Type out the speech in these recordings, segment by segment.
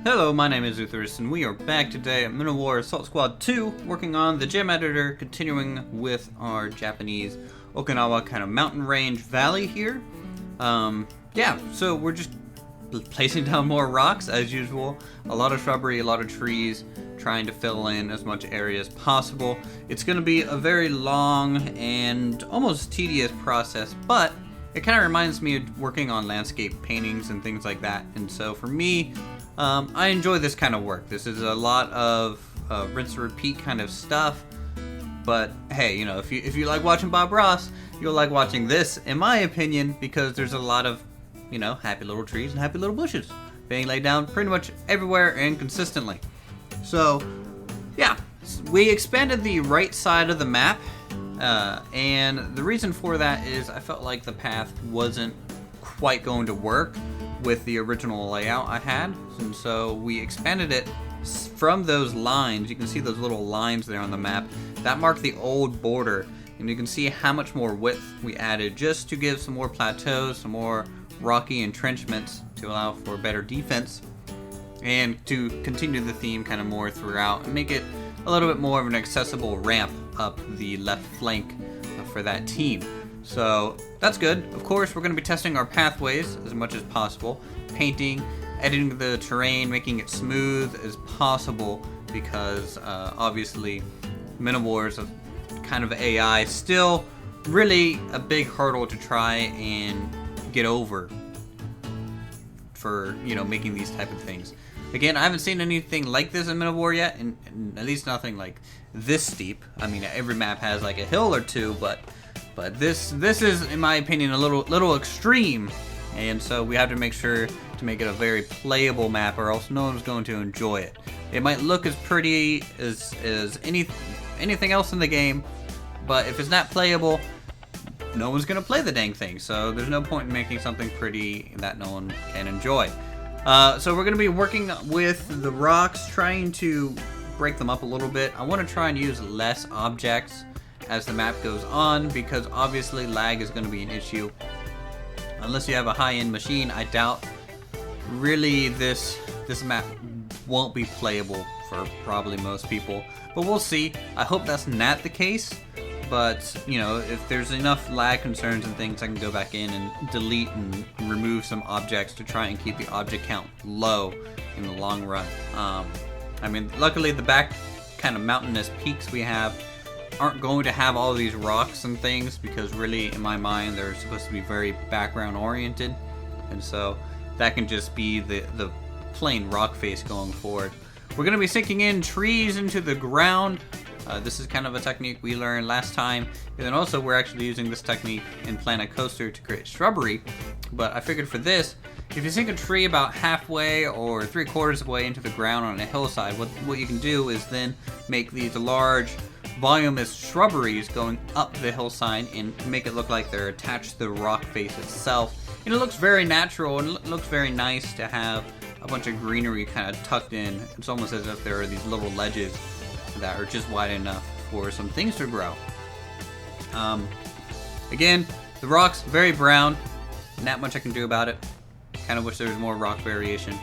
Hello, my name is Uthris, and we are back today at War Assault Squad 2, working on the gem editor, continuing with our Japanese Okinawa kind of mountain range valley here. So we're just placing down more rocks as usual. A lot of shrubbery, a lot of trees, trying to fill in as much area as possible. It's going to be a very long and almost tedious process, but it kind of reminds me of working on landscape paintings and things like that. And so for me, I enjoy this kind of work. This is a lot of rinse and repeat kind of stuff. But hey, if you like watching Bob Ross, you'll like watching this, in my opinion, because there's a lot of, happy little trees and happy little bushes being laid down pretty much everywhere and consistently. So, yeah, we expanded the right side of the map, and the reason for that is I felt like the path wasn't quite going to work with the original layout I had, and so we expanded it from those lines. You can see those little lines there on the map that mark the old border, and you can see how much more width we added just to give some more plateaus, some more rocky entrenchments to allow for better defense, and to continue the theme kind of more throughout and make it a little bit more of an accessible ramp up the left flank for that team. So that's good. Of course, we're going to be testing our pathways as much as possible, painting, editing the terrain, making it smooth as possible, because obviously Minowar's a kind of AI still really a big hurdle to try and get over for making these type of things. Again, I haven't seen anything like this in Minowar yet, and at least nothing like this steep. I mean, every map has like a hill or two, but this is, in my opinion, a little extreme, and so we have to make sure to make it a very playable map, or else no one's going to enjoy it. It might look as pretty as anything else in the game, but if it's not playable, no one's gonna play the dang thing. So there's no point in making something pretty that no one can enjoy. So we're gonna be working with the rocks, trying to break them up a little bit. I want to try and use less objects as the map goes on, because obviously lag is going to be an issue. Unless you have a high-end machine, I doubt really this map won't be playable for probably most people, but we'll see. I hope that's not the case, but if there's enough lag concerns and things, I can go back in and delete and remove some objects to try and keep the object count low in the long run. I mean, luckily the back kind of mountainous peaks we have aren't going to have all these rocks and things, because really, in my mind, they're supposed to be very background oriented, and so that can just be the plain rock face going forward. We're going to be sinking in trees into the ground. This is kind of a technique we learned last time, and then also we're actually using this technique in Planet Coaster to create shrubbery. But I figured for this, if you sink a tree about halfway or 3/4 of the way into the ground on a hillside, what you can do is then make these large voluminous shrubberies going up the hillside and make it look like they're attached to the rock face itself. And it looks very natural, and it looks very nice to have a bunch of greenery kind of tucked in. It's almost as if there are these little ledges that are just wide enough for some things to grow. Again, the rock's very brown, not much I can do about it. Kind of wish there was more rock variation,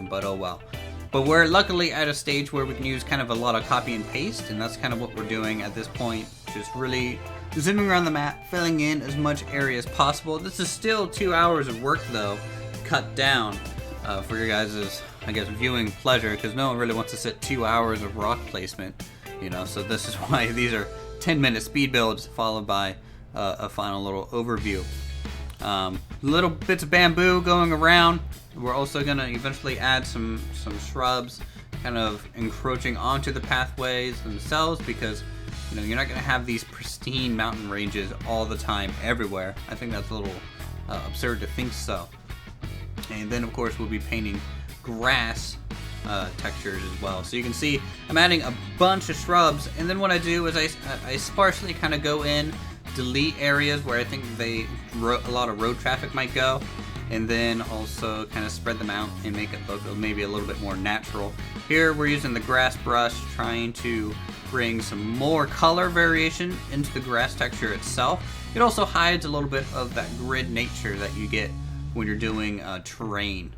but oh well. But we're luckily at a stage where we can use kind of a lot of copy and paste, and that's kind of what we're doing at this point. Just really zooming around the map, filling in as much area as possible. This is still 2 hours of work, though, cut down for your guys', I guess, viewing pleasure, because no one really wants to sit 2 hours of rock placement, so this is why these are 10-minute speed builds followed by a final little overview. Little bits of bamboo going around. We're also going to eventually add some shrubs kind of encroaching onto the pathways themselves, because you're not going to have these pristine mountain ranges all the time everywhere. I think that's a little absurd to think so. And then of course we'll be painting grass textures as well. So you can see I'm adding a bunch of shrubs, and then what I do is I sparsely kind of go in, delete areas where I think a lot of road traffic might go, and then also kind of spread them out and make it look maybe a little bit more natural. Here we're using the grass brush, trying to bring some more color variation into the grass texture itself. It also hides a little bit of that grid nature that you get when you're doing terrain.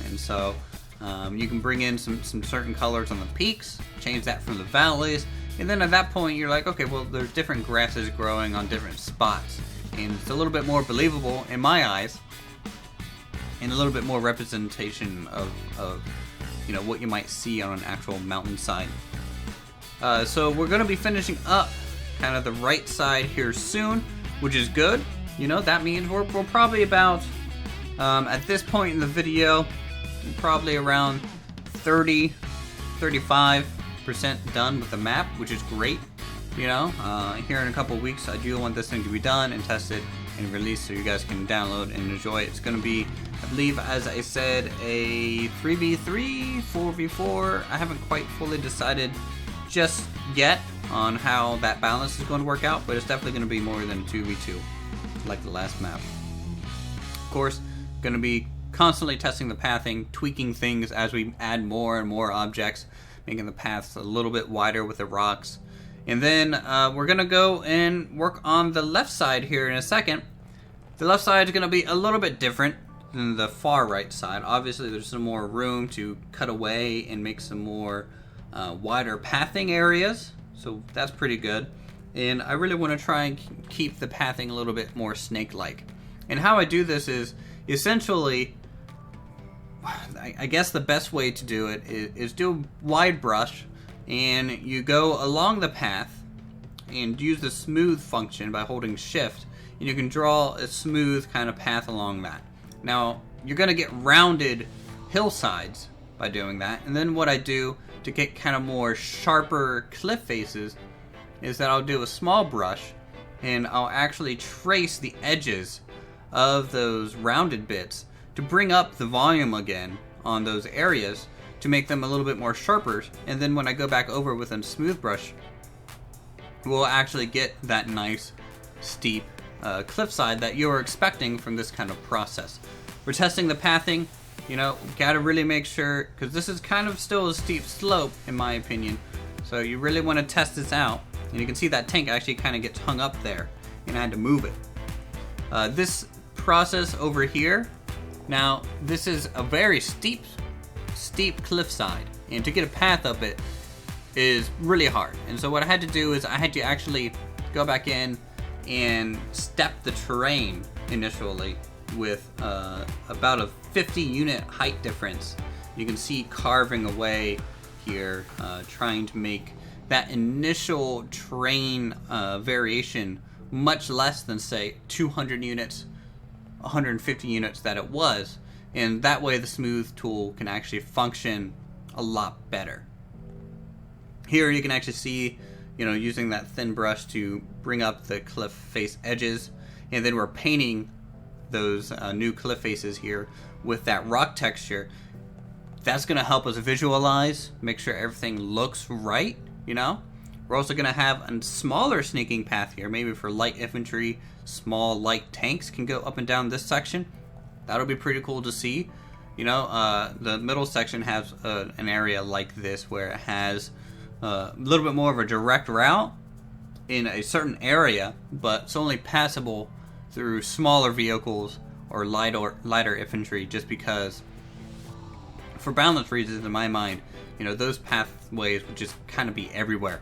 And so You can bring in some certain colors on the peaks, change that from the valleys, and then at that point you're like, okay, well, there's different grasses growing on different spots, and it's a little bit more believable in my eyes, and a little bit more representation of what you might see on an actual mountainside. So we're going to be finishing up kind of the right side here soon, which is good. That means we're probably about, at this point in the video, probably around 35% done with the map, which is great. Here in a couple weeks, I do want this thing to be done and tested and released so you guys can download and enjoy it. It's going to be, I believe, as I said, a 3v3, 4v4. I haven't quite fully decided just yet on how that balance is going to work out, but it's definitely going to be more than 2v2 like the last map. Of course, going to be constantly testing the pathing, tweaking things as we add more and more objects, making the paths a little bit wider with the rocks. And then we're going to go and work on the left side here in a second. The left side is going to be a little bit different than the far right side. Obviously, there's some more room to cut away and make some more wider pathing areas. So that's pretty good. And I really want to try and keep the pathing a little bit more snake-like. And how I do this is essentially, I guess the best way to do it is do a wide brush, and you go along the path and use the smooth function by holding shift, and you can draw a smooth kind of path along that. Now you're going to get rounded hillsides by doing that, and then what I do to get kind of more sharper cliff faces is that I'll do a small brush and I'll actually trace the edges of those rounded bits to bring up the volume again on those areas to make them a little bit more sharper. And then when I go back over with a smooth brush, we'll actually get that nice steep cliffside that you're expecting from this kind of process. We're testing the pathing, gotta really make sure, because this is kind of still a steep slope in my opinion, so you really want to test this out. And you can see that tank actually kind of gets hung up there, and I had to move it. This process over here, now this is a very steep cliffside, and to get a path up it is really hard. And so what I had to do is I had to actually go back in and step the terrain initially with about a 50 unit height difference. You can see carving away here, trying to make that initial terrain variation much less than, say, 200 units, 150 units that it was, and that way the smooth tool can actually function a lot better. Here you can actually see, using that thin brush to bring up the cliff face edges, and then we're painting those new cliff faces here with that rock texture. That's going to help us visualize, make sure everything looks right. We're also going to have a smaller sneaking path here, maybe for light infantry. Small light tanks can go up and down this section. That'll be pretty cool to see. The middle section has an area like this where it has a little bit more of a direct route in a certain area, but it's only passable through smaller vehicles or lighter infantry, just because, for balance reasons in my mind, those pathways would just kind of be everywhere.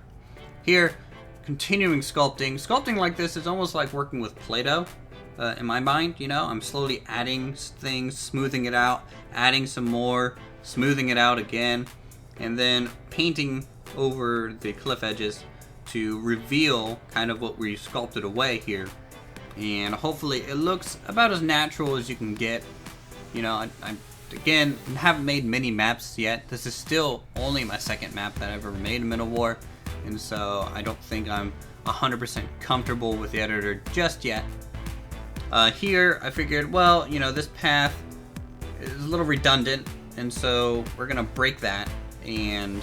Here, continuing sculpting. Sculpting like this is almost like working with Play-Doh in my mind. I'm slowly adding things, smoothing it out, adding some more, smoothing it out again, and then painting over the cliff edges to reveal kind of what we sculpted away here. And hopefully it looks about as natural as you can get. I again, haven't made many maps yet. This is still only my second map that I've ever made in Middle War, and so I don't think I'm 100% comfortable with the editor just yet. Here, I figured, well, this path is a little redundant, and so we're going to break that and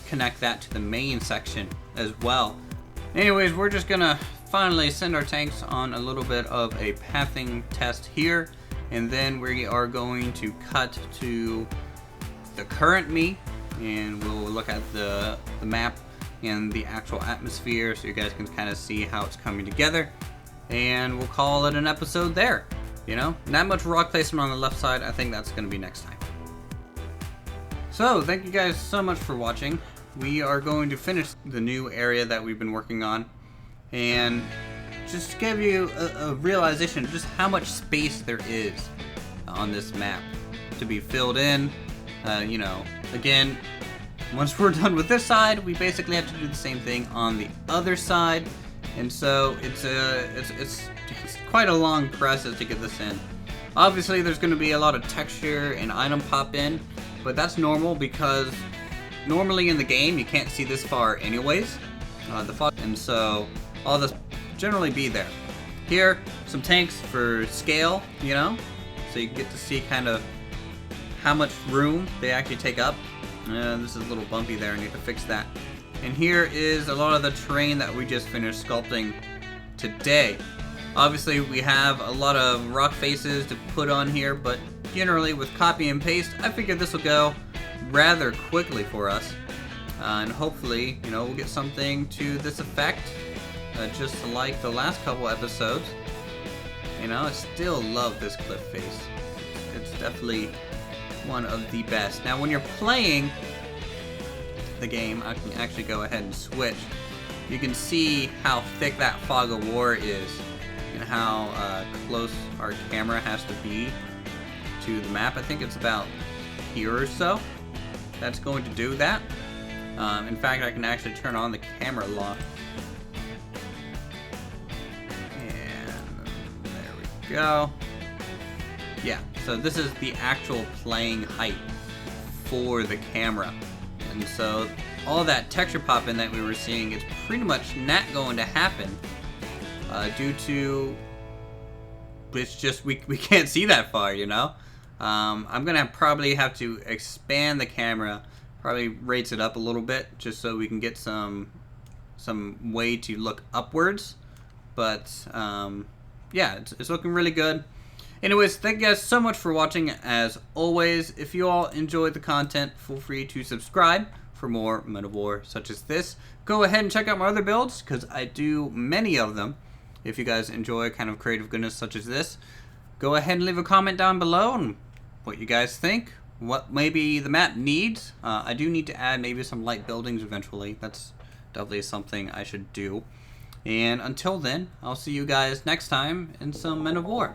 connect that to the main section as well. Anyways, we're just going to finally send our tanks on a little bit of a pathing test here, and then we are going to cut to the current me, and we'll look at the map and the actual atmosphere so you guys can kind of see how it's coming together, and we'll call it an episode there. Not much rock placement on the left side. I think that's going to be next time. So, thank you guys so much for watching. We are going to finish the new area that we've been working on, and just give you a realization of just how much space there is on this map to be filled in. You know, again, once we're done with this side, we basically have to do the same thing on the other side, and so it's quite a long process to get this in. Obviously, there's going to be a lot of texture and item pop in, but that's normal because normally in the game you can't see this far anyways. And so all this generally be there. Here, some tanks for scale, you know, so you get to see kind of how much room they actually take up. This is a little bumpy there, I need to fix that. And here is a lot of the terrain that we just finished sculpting today. Obviously we have a lot of rock faces to put on here, but generally with copy and paste, I figured this will go rather quickly for us. And hopefully, you know, we'll get something to this effect, just like the last couple episodes. You know, I still love this cliff face. It's definitely one of the best. Now when you're playing the game, I can actually go ahead and switch. You can see how thick that fog of war is and how close our camera has to be to the map. I think it's about here or so. That's going to do that. In fact, I can actually turn on the camera lock. And there we go. Yeah, so this is the actual playing height for the camera. And so all that texture pop in that we were seeing is pretty much not going to happen due to it's just we can't see that far, you know. I'm gonna probably have to expand the camera, probably raise it up a little bit just so we can get some way to look upwards. But yeah, it's looking really good. Anyways, thank you guys so much for watching. As always, if you all enjoyed the content, feel free to subscribe for more Men of War such as this. Go ahead and check out my other builds, because I do many of them. If you guys enjoy kind of creative goodness such as this, go ahead and leave a comment down below on what you guys think, what maybe the map needs. I do need to add maybe some light buildings eventually. That's definitely something I should do. And until then, I'll see you guys next time in some Men of War.